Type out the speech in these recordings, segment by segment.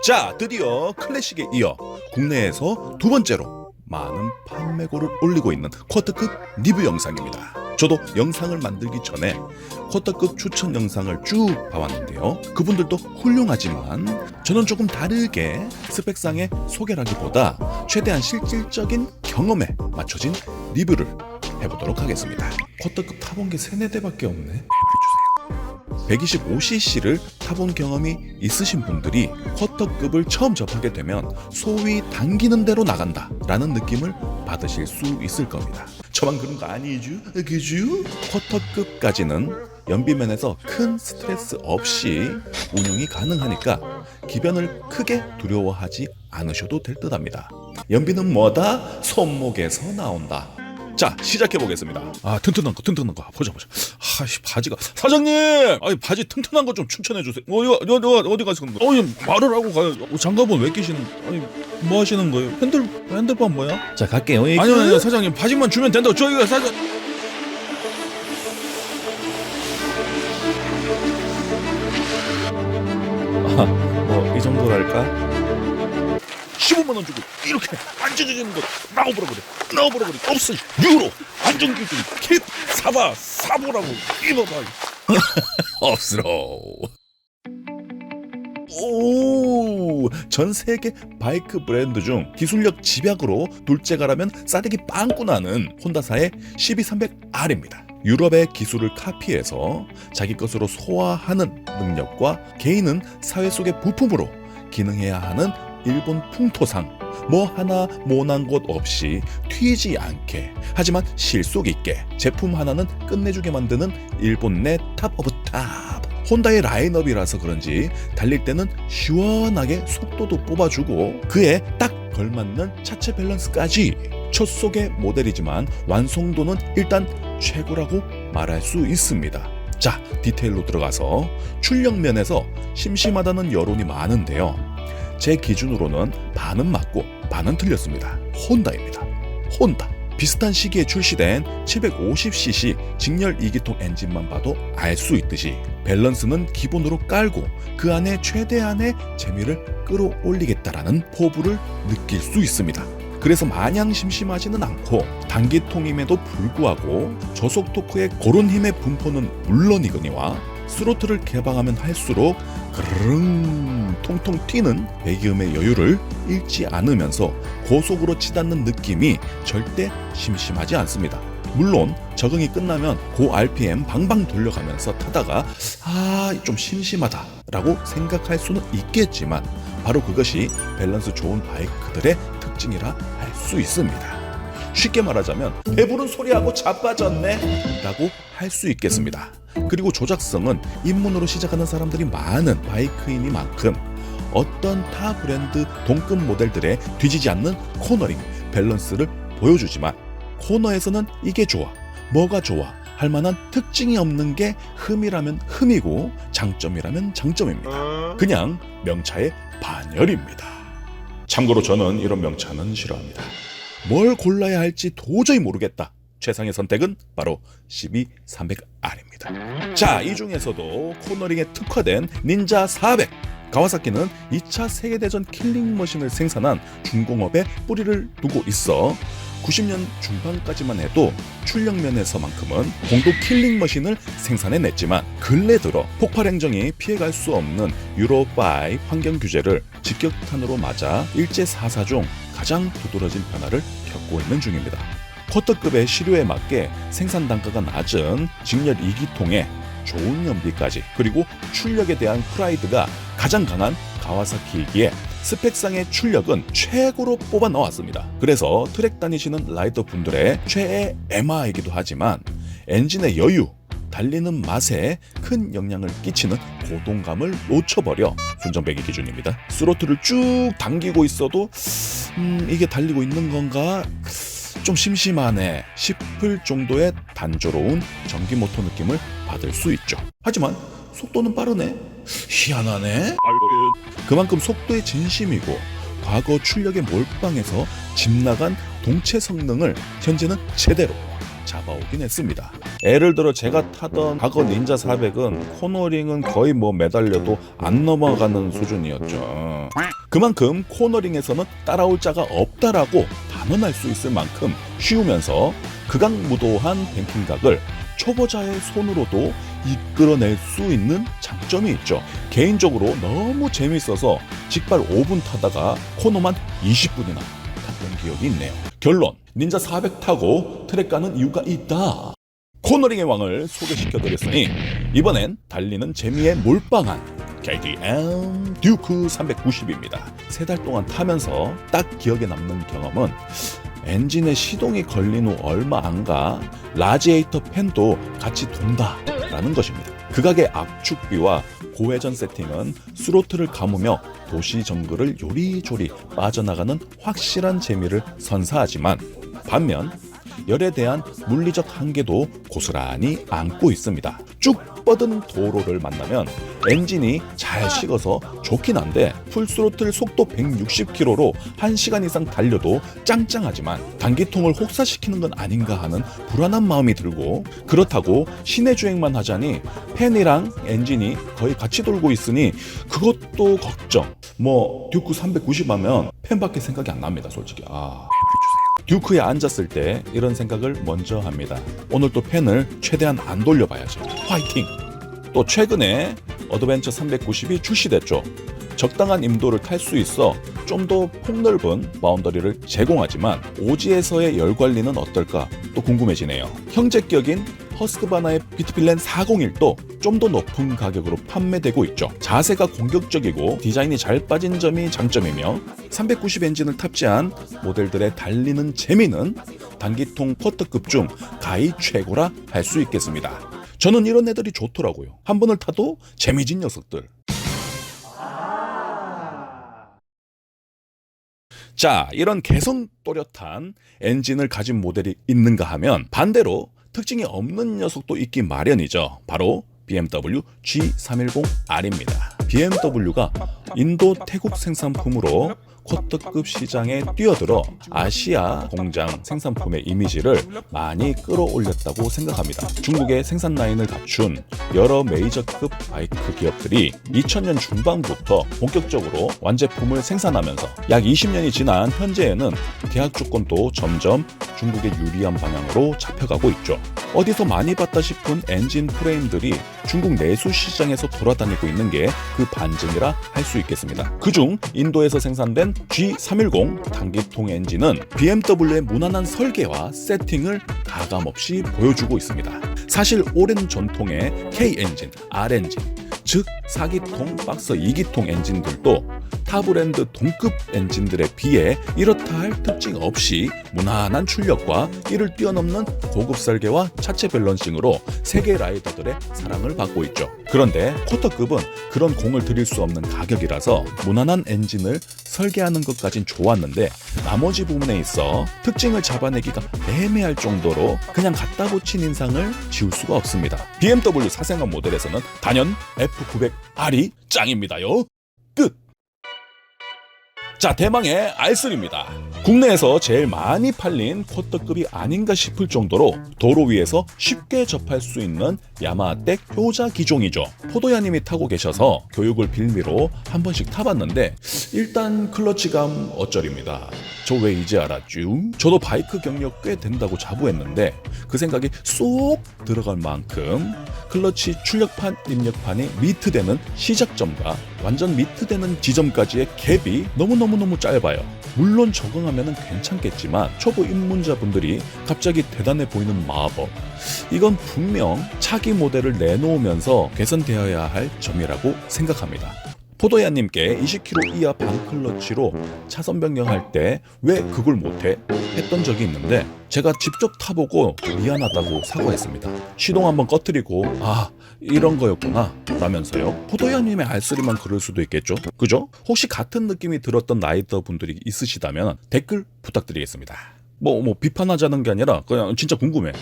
자, 드디어 클래식에 이어 국내에서 두 번째로 많은 판매고를 올리고 있는 쿼터급 리뷰 영상입니다. 저도 영상을 만들기 전에 쿼터급 추천 영상을 쭉 봐왔는데요. 그분들도 훌륭하지만 저는 조금 다르게 스펙상의 소개라기보다 최대한 실질적인 경험에 맞춰진 리뷰를 해보도록 하겠습니다. 쿼터급 타본 게 3-4대밖에 없네. 125cc를 타본 경험이 있으신 분들이 쿼터급을 처음 접하게 되면 소위 당기는 대로 나간다 라는 느낌을 받으실 수 있을 겁니다. 저만 그런 거 아니죠? 그죠? 쿼터급까지는 연비면에서 큰 스트레스 없이 운용이 가능하니까 기변을 크게 두려워하지 않으셔도 될 듯합니다. 연비는 뭐다? 손목에서 나온다. 자, 시작해 보겠습니다. 튼튼한 거 보자. 바지가 사장님, 바지 튼튼한 거 좀 추천해 주세요. 이거 어디 가시는 거예요? 말을 하고 가요. 장갑은 왜 끼시는? 뭐 하시는 거예요? 핸들판 뭐야? 자, 갈게요. 아니요, 사장님 바지만 주면 된다고. 저희가 사장. 뭐 이 정도랄까? 15만 원 주고 이렇게 앉아주는 거 나와보라 그래. 없어. 유로 안전기준 캡 사보라고 입어봐. 없으로. 전 세계 바이크 브랜드 중 기술력 집약으로 둘째가라면 싸대기 빵꾸 나는 혼다사의 CB300R입니다. 유럽의 기술을 카피해서 자기 것으로 소화하는 능력과 개인은 사회 속의 부품으로 기능해야 하는 일본 풍토상 뭐 하나 모난 곳 없이 튀지 않게 하지만 실속 있게 제품 하나는 끝내주게 만드는 일본 내 탑 오브 탑. 혼다의 라인업이라서 그런지 달릴 때는 시원하게 속도도 뽑아주고 그에 딱 걸맞는 차체 밸런스까지 초속의 모델이지만 완성도는 일단 최고라고 말할 수 있습니다. 자, 디테일로 들어가서 출력면에서 심심하다는 여론이 많은데요. 제 기준으로는 반은 맞고 반은 틀렸습니다. 혼다입니다. 혼다. 비슷한 시기에 출시된 750cc 직렬 2기통 엔진만 봐도 알 수 있듯이 밸런스는 기본으로 깔고 그 안에 최대한의 재미를 끌어올리겠다라는 포부를 느낄 수 있습니다. 그래서 마냥 심심하지는 않고 단기통임에도 불구하고 저속 토크의 그런 힘의 분포는 물론이거니와 스로틀을 개방하면 할수록 그릉 통통 튀는 배기음의 여유를 잃지 않으면서 고속으로 치닫는 느낌이 절대 심심하지 않습니다. 물론 적응이 끝나면 고 RPM 방방 돌려가면서 타다가 좀 심심하다 라고 생각할 수는 있겠지만 바로 그것이 밸런스 좋은 바이크들의 특징이라 할 수 있습니다. 쉽게 말하자면 배부른 소리하고 자빠졌네 라고 할 수 있겠습니다. 그리고 조작성은 입문으로 시작하는 사람들이 많은 바이크이니만큼 어떤 타 브랜드 동급 모델들의 뒤지지 않는 코너링 밸런스를 보여주지만 코너에서는 이게 좋아, 뭐가 좋아 할 만한 특징이 없는 게 흠이라면 흠이고 장점이라면 장점입니다. 그냥 명차의 반열입니다. 참고로 저는 이런 명차는 싫어합니다. 뭘 골라야 할지 도저히 모르겠다. 최상의 선택은 바로 CB300R입니다. 자, 이 중에서도 코너링에 특화된 닌자 400. 가와사키는 2차 세계대전 킬링머신을 생산한 중공업에 뿌리를 두고 있어 90년 중반까지만 해도 출력면에서만큼은 공도 킬링머신을 생산해냈지만 근래 들어 폭발 행정이 피해갈 수 없는 유로5 환경 규제를 직격탄으로 맞아 일제사사 중 가장 두드러진 변화를 겪고 있는 중입니다. 쿼터급의 시료에 맞게 생산 단가가 낮은 직렬 2기통에 좋은 연비까지 그리고 출력에 대한 프라이드가 가장 강한 가와사키이기에 스펙상의 출력은 최고로 뽑아 넣었습니다. 그래서 트랙 다니시는 라이더 분들의 최애 MR이기도 하지만 엔진의 여유, 달리는 맛에 큰 영향을 끼치는 고동감을 놓쳐버려 순정배기 기준입니다. 스로틀을 쭉 당기고 있어도 이게 달리고 있는 건가? 좀 심심하네 싶을 정도의 단조로운 전기 모터 느낌을 받을 수 있죠. 하지만 속도는 빠르네. 희한하네. 그만큼 속도에 진심이고 과거 출력에 몰빵해서 집 나간 동체 성능을 현재는 제대로 잡아오긴 했습니다. 예를 들어 제가 타던 과거 닌자 400은 코너링은 거의 뭐 매달려도 안 넘어가는 수준이었죠. 그만큼 코너링에서는 따라올 자가 없다라고 단언할 수 있을 만큼 쉬우면서 극악무도한 뱅킹각을 초보자의 손으로도 이끌어낼 수 있는 장점이 있죠. 개인적으로 너무 재밌어서 직발 5분 타다가 코너만 20분이나 탔던 기억이 있네요. 결론, 닌자 400 타고 트랙 가는 이유가 있다. 코너링의 왕을 소개시켜드렸으니 이번엔 달리는 재미에 몰빵한 KTM 듀크 390입니다. 3달 동안 타면서 딱 기억에 남는 경험은 엔진에 시동이 걸린 후 얼마 안가 라지에이터 팬도 같이 돈다 라는 것입니다. 극악의 압축비와 고회전 세팅은 스로틀을 감으며 도시 정글을 요리조리 빠져나가는 확실한 재미를 선사하지만 반면 열에 대한 물리적 한계도 고스란히 안고 있습니다. 쭉 뻗은 도로를 만나면 엔진이 잘 식어서 좋긴 한데 풀스로틀 속도 160km로 1시간 이상 달려도 짱짱하지만 단기통을 혹사시키는 건 아닌가 하는 불안한 마음이 들고, 그렇다고 시내 주행만 하자니 팬이랑 엔진이 거의 같이 돌고 있으니 그것도 걱정. 뭐 듀크 390 하면 팬밖에 생각이 안 납니다, 솔직히. 듀크에 앉았을 때 이런 생각을 먼저 합니다. 오늘 또 팬을 최대한 안 돌려봐야지. 화이팅! 또 최근에 어드벤처 390이 출시됐죠. 적당한 임도를 탈 수 있어 좀 더 폭넓은 바운더리를 제공하지만 오지에서의 열 관리는 어떨까 또 궁금해지네요. 형제격인 허스크바나의 비트필렌 401도 좀 더 높은 가격으로 판매되고 있죠. 자세가 공격적이고 디자인이 잘 빠진 점이 장점이며 390 엔진을 탑재한 모델들의 달리는 재미는 단기통 쿼터급 중 가히 최고라 할 수 있겠습니다. 저는 이런 애들이 좋더라고요. 한 번을 타도 재미진 녀석들. 자, 이런 개성 또렷한 엔진을 가진 모델이 있는가 하면 반대로 특징이 없는 녀석도 있기 마련이죠. 바로 BMW G310R입니다. BMW가 인도 태국 생산품으로 쿼터급 시장에 뛰어들어 아시아 공장 생산품의 이미지를 많이 끌어올렸다고 생각합니다. 중국의 생산 라인을 갖춘 여러 메이저급 바이크 기업들이 2000년 중반부터 본격적으로 완제품을 생산하면서 약 20년이 지난 현재에는 계약 조건도 점점 중국에 유리한 방향으로 잡혀가고 있죠. 어디서 많이 봤다 싶은 엔진 프레임들이 중국 내수 시장에서 돌아다니고 있는 게 그 반증이라 할 수 있겠습니다. 그중 인도에서 생산된 G310 단기통 엔진은 BMW의 무난한 설계와 세팅을 가감없이 보여주고 있습니다. 사실 오랜 전통의 K 엔진, R 엔진, 즉 4기통, 박서 2기통 엔진들도 타 브랜드 동급 엔진들에 비해 이렇다 할 특징 없이 무난한 출력과 이를 뛰어넘는 고급 설계와 차체 밸런싱으로 세계 라이더들의 사랑을 받고 있죠. 그런데 쿼터급은 그런 공을 들일 수 없는 가격이라서 무난한 엔진을 설계하는 것까진 좋았는데 나머지 부분에 있어 특징을 잡아내기가 애매할 정도로 그냥 갖다 붙인 인상을 지울 수가 없습니다. BMW 사생아 모델에서는 단연 F900R이 짱입니다요. 끝! 자, 대망의 R3입니다. 국내에서 제일 많이 팔린 쿼터급이 아닌가 싶을 정도로 도로 위에서 쉽게 접할 수 있는 야마하텍 효자 기종이죠. 포도야님이 타고 계셔서 교육을 빌미로 한 번씩 타봤는데 일단 클러치감 어쩔입니다. 저 왜 이제 알았죠? 저도 바이크 경력 꽤 된다고 자부했는데 그 생각이 쏙 들어갈 만큼 클러치 출력판 입력판이 미트되는 시작점과 완전 미트되는 지점까지의 갭이 너무너무 짧아요. 물론 적응하면 괜찮겠지만 초보 입문자분들이 갑자기 대단해 보이는 마법, 이건 분명 차기 모델을 내놓으면서 개선되어야 할 점이라고 생각합니다. 포도야님께 20km 이하 반클러치로 차선 변경할 때 왜 그걸 못해? 했던 적이 있는데 제가 직접 타보고 미안하다고 사과했습니다. 시동 한번 꺼트리고 이런 거였구나 라면서요. 포도야님의 R3만 그럴 수도 있겠죠? 그죠? 혹시 같은 느낌이 들었던 라이더 분들이 있으시다면 댓글 부탁드리겠습니다. 뭐 비판하자는 게 아니라 그냥 진짜 궁금해.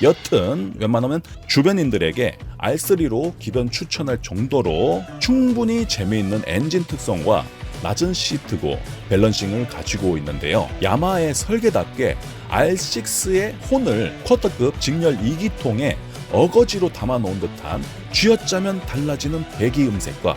여튼 웬만하면 주변인들에게 R3로 기변 추천할 정도로 충분히 재미있는 엔진 특성과 낮은 시트고 밸런싱을 가지고 있는데요. 야마하의 설계답게 R6의 혼을 쿼터급 직렬 2기통에 어거지로 담아놓은 듯한 쥐어짜면 달라지는 배기 음색과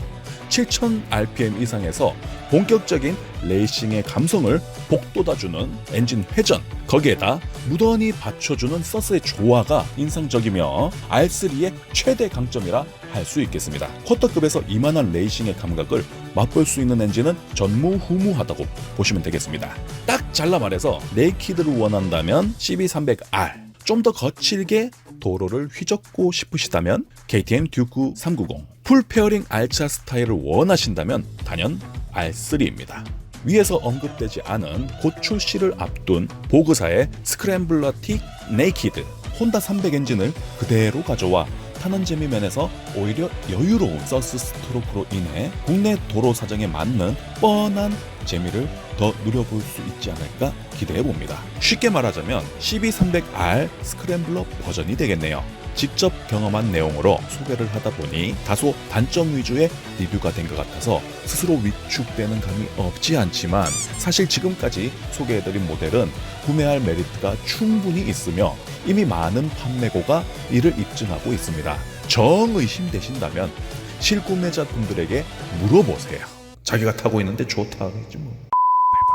7000rpm 이상에서 본격적인 레이싱의 감성을 복돋아주는 엔진 회전, 거기에다 무던히 받쳐주는 서스의 조화가 인상적이며 R3의 최대 강점이라 할 수 있겠습니다. 쿼터급에서 이만한 레이싱의 감각을 맛볼 수 있는 엔진은 전무후무하다고 보시면 되겠습니다. 딱 잘라 말해서 네이키드를 원한다면 CB300R, 좀 더 거칠게 도로를 휘젓고 싶으시다면 KTM 듀크 390, 풀 페어링 R차 스타일을 원하신다면 단연 R3입니다. 위에서 언급되지 않은 곧 출시를 앞둔 보그사의 스크램블러틱 네이키드, 혼다 300 엔진을 그대로 가져와 타는 재미 면에서 오히려 여유로운 서스 스트로크로 인해 국내 도로 사정에 맞는 뻔한 재미를 더 누려볼 수 있지 않을까 기대해봅니다. 쉽게 말하자면 CB300R 스크램블러 버전이 되겠네요. 직접 경험한 내용으로 소개를 하다 보니 다소 단점 위주의 리뷰가 된 것 같아서 스스로 위축되는 감이 없지 않지만, 사실 지금까지 소개해드린 모델은 구매할 메리트가 충분히 있으며 이미 많은 판매고가 이를 입증하고 있습니다. 정의심되신다면 실구매자분들에게 물어보세요. 자기가 타고 있는데 좋다 하겠지 뭐.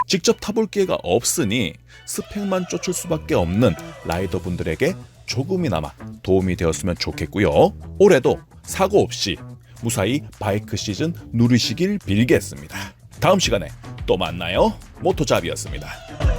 직접 타볼 기회가 없으니 스펙만 쫓을 수밖에 없는 라이더분들에게 조금이나마 도움이 되었으면 좋겠고요. 올해도 사고 없이 무사히 바이크 시즌 누리시길 빌겠습니다. 다음 시간에 또 만나요. 모토잡이었습니다.